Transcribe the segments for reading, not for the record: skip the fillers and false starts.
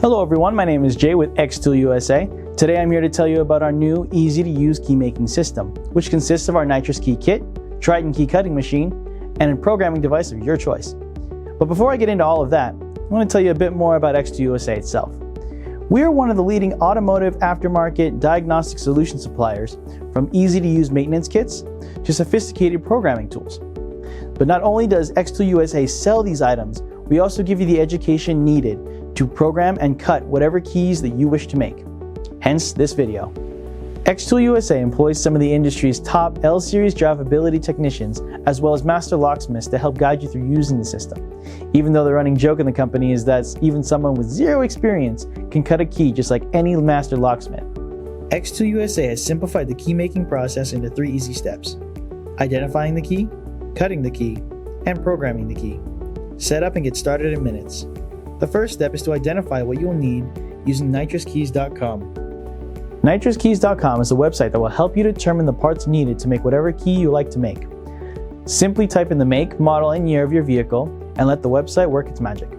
Hello everyone, my name is Jay with XToolUSA. Today I'm here to tell you about our new easy-to-use key making system, which consists of our Nitrous Key kit, Triton key cutting machine, and a programming device of your choice. But before I get into all of that, I want to tell you a bit more about XToolUSA itself. We are one of the leading automotive aftermarket diagnostic solution suppliers, from easy-to-use maintenance kits to sophisticated programming tools. But not only does XToolUSA sell these items, we also give you the education needed to program and cut whatever keys that you wish to make. Hence this video. XToolUSA employs some of the industry's top L-Series drivability technicians as well as master locksmiths to help guide you through using the system. Even though the running joke in the company is that even someone with zero experience can cut a key just like any master locksmith. XToolUSA has simplified the key making process into 3 easy steps: identifying the key, cutting the key, and programming the key. Set up and get started in minutes. The first step is to identify what you'll need using nitrouskeys.com. Nitrouskeys.com is a website that will help you determine the parts needed to make whatever key you like to make. Simply type in the make, model, and year of your vehicle and let the website work its magic.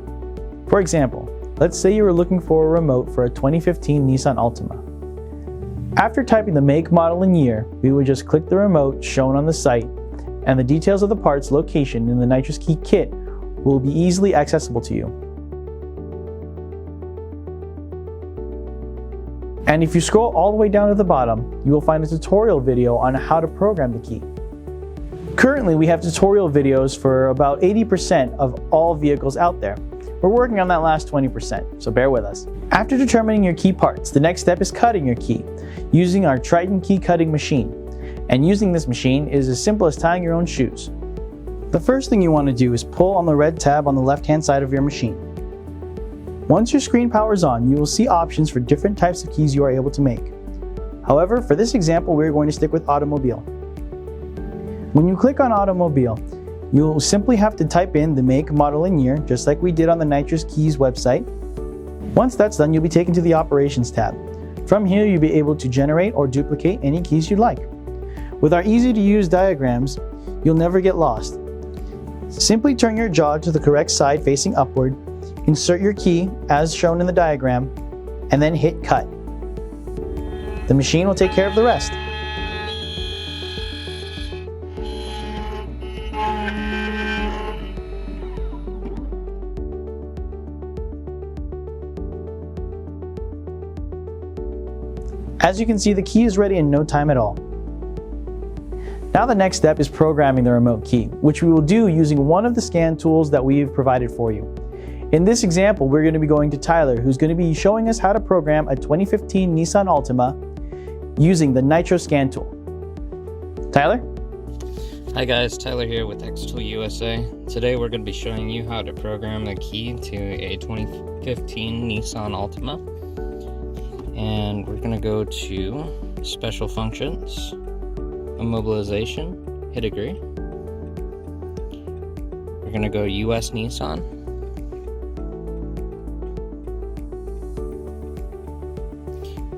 For example, let's say you were looking for a remote for a 2015 Nissan Altima. After typing the make, model, and year, we would just click the remote shown on the site, and the details of the part's location in the Nitrous Key kit will be easily accessible to you. And if you scroll all the way down to the bottom, you will find a tutorial video on how to program the key. Currently, we have tutorial videos for about 80% of all vehicles out there. We're working on that last 20%, so bear with us. After determining your key parts, the next step is cutting your key using our Triton key cutting machine. And using this machine is as simple as tying your own shoes. The first thing you want to do is pull on the red tab on the left-hand side of your machine. Once your screen powers on, you will see options for different types of keys you are able to make. However, for this example, we're going to stick with automobile. When you click on automobile, you'll simply have to type in the make, model, and year, just like we did on the Nitrous Keys website. Once that's done, you'll be taken to the operations tab. From here, you'll be able to generate or duplicate any keys you'd like. With our easy-to-use diagrams, you'll never get lost. Simply turn your jaw to the correct side facing upward, insert your key as shown in the diagram, and then hit cut. The machine will take care of the rest. As you can see, the key is ready in no time at all. Now the next step is programming the remote key, which we will do using one of the scan tools that we've provided for you. In this example, we're going to be going to Tyler, who's going to be showing us how to program a 2015 Nissan Altima using the Nitro Scan tool. Tyler? Hi guys, Tyler here with XToolUSA. Today we're going to be showing you how to program the key to a 2015 Nissan Altima. And we're going to go to Special Functions, Immobilization, hit agree. We're going to go US Nissan.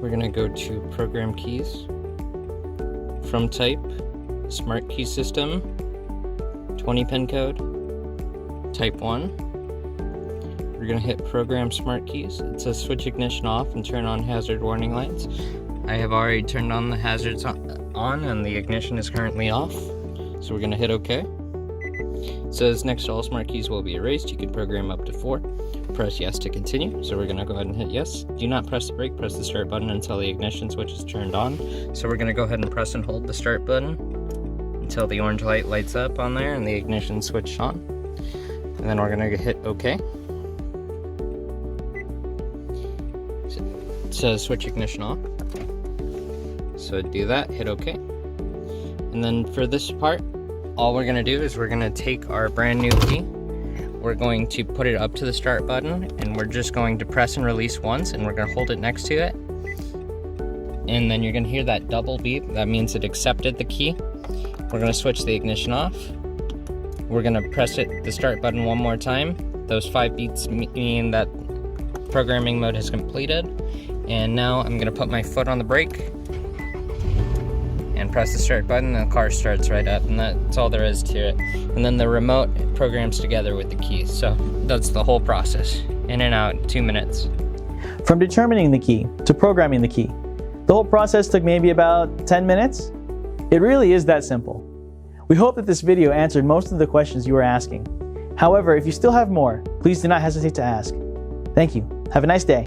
We're going to go to Program Keys. From type, Smart Key System, 20 pin code, Type 1. We're going to hit Program Smart Keys. It says switch ignition off and turn on hazard warning lights. I have already turned on the hazards on and the ignition is currently off. So we're going to hit OK. It says next to all smart keys will be erased. You can program up to 4. Press yes to continue. So we're going to go ahead and hit yes. Do not press the brake, press the start button until the ignition switch is turned on. So we're going to go ahead and press and hold the start button until the orange light lights up on there and the ignition switch on. And then we're going to hit OK. It says switch ignition off. So do that, hit OK. And then for this part, all we're going to do is we're going to take our brand new key. We're going to put it up to the start button and we're just going to press and release once and we're going to hold it next to it. And then you're going to hear that double beep. That means it accepted the key. We're going to switch the ignition off. We're going to press the start button one more time. Those 5 beats mean that programming mode has completed. And now I'm going to put my foot on the brake and press the start button and the car starts right up, and that's all there is to it. And then the remote programs together with the keys. So that's the whole process. In and out, 2 minutes. From determining the key to programming the key, the whole process took maybe about 10 minutes. It really is that simple. We hope that this video answered most of the questions you were asking. However, if you still have more, please do not hesitate to ask. Thank you. Have a nice day.